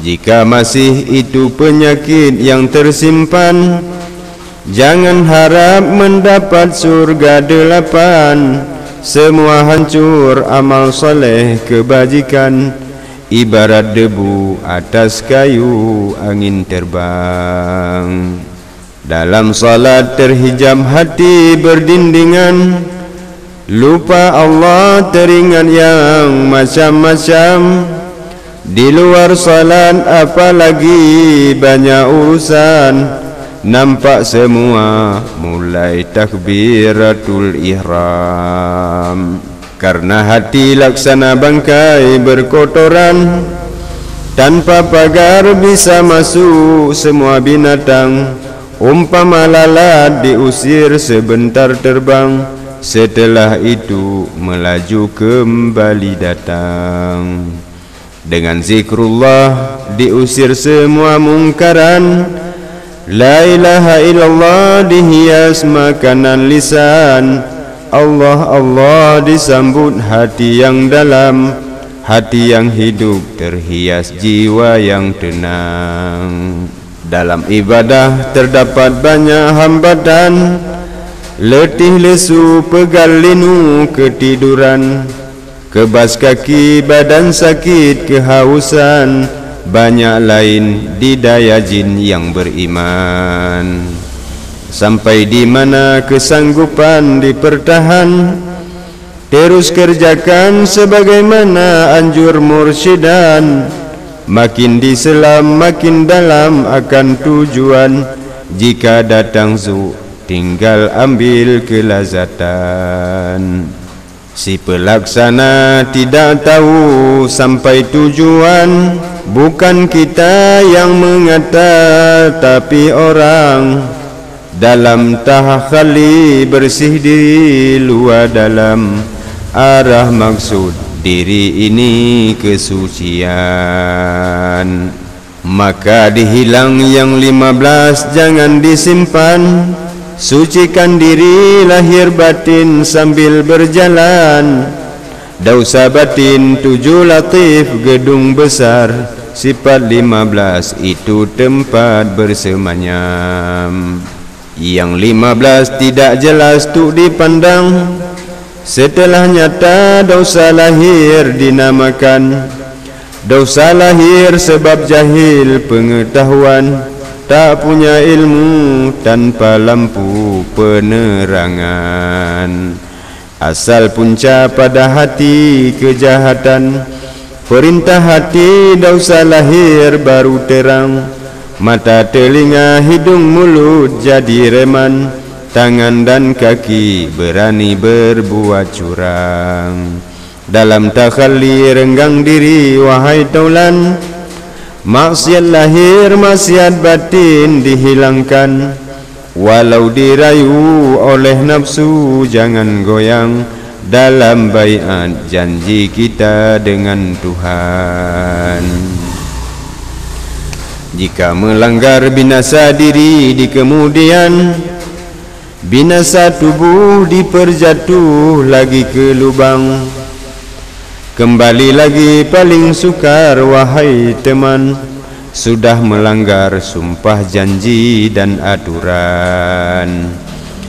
Jika masih itu penyakit yang tersimpan, jangan harap mendapat surga 8. Semua hancur amal soleh kebajikan, ibarat debu atas kayu angin terbang. Dalam salat terhijab hati berdindingan, lupa Allah teringat yang macam-macam. Di luar salat apalagi banyak urusan, nampak semua mulai takbiratul ihram. Karena hati laksana bangkai berkotoran, tanpa pagar bisa masuk semua binatang. Umpama lalat diusir sebentar terbang, setelah itu melaju kembali datang. Dengan zikrullah diusir semua mungkaran. La ilaha illallah dihias makanan lisan. Allah Allah disambut hati yang dalam. Hati yang hidup terhias jiwa yang tenang. Dalam ibadah terdapat banyak hambatan, letih lesu pegal linu ketiduran, kebas kaki badan sakit kehausan, banyak lain didaya jin yang beriman. Sampai di mana kesanggupan dipertahan, terus kerjakan sebagaimana anjur mursyidan. Makin diselam makin dalam akan tujuan, jika datang zu tinggal ambil kelazatan. Si pelaksana tidak tahu sampai tujuan, bukan kita yang mengata tapi orang. Dalam tahakali bersih diri luar dalam, arah maksud diri ini kesucian. Maka dihilang yang 15 jangan disimpan, sucikan diri lahir batin sambil berjalan. Dausa batin 7 latif gedung besar, sifat 15 itu tempat bersemanyam. Yang 15 tidak jelas tu dipandang, setelah nyata dosa lahir dinamakan. Dosa lahir sebab jahil pengetahuan, tak punya ilmu tanpa lampu penerangan. Asal punca pada hati kejahatan, perintah hati dosa lahir baru terang. Mata, telinga, hidung, mulut jadi reman, tangan dan kaki berani berbuat curang. Dalam takhalli renggang diri wahai taulan, maksiat lahir maksiat batin dihilangkan. Walau dirayu oleh nafsu jangan goyang, dalam baiat janji kita dengan Tuhan. Jika melanggar binasa diri di kemudian, binasa tubuh diperjatuh lagi ke lubang. Kembali lagi paling sukar wahai teman, sudah melanggar sumpah janji dan aturan.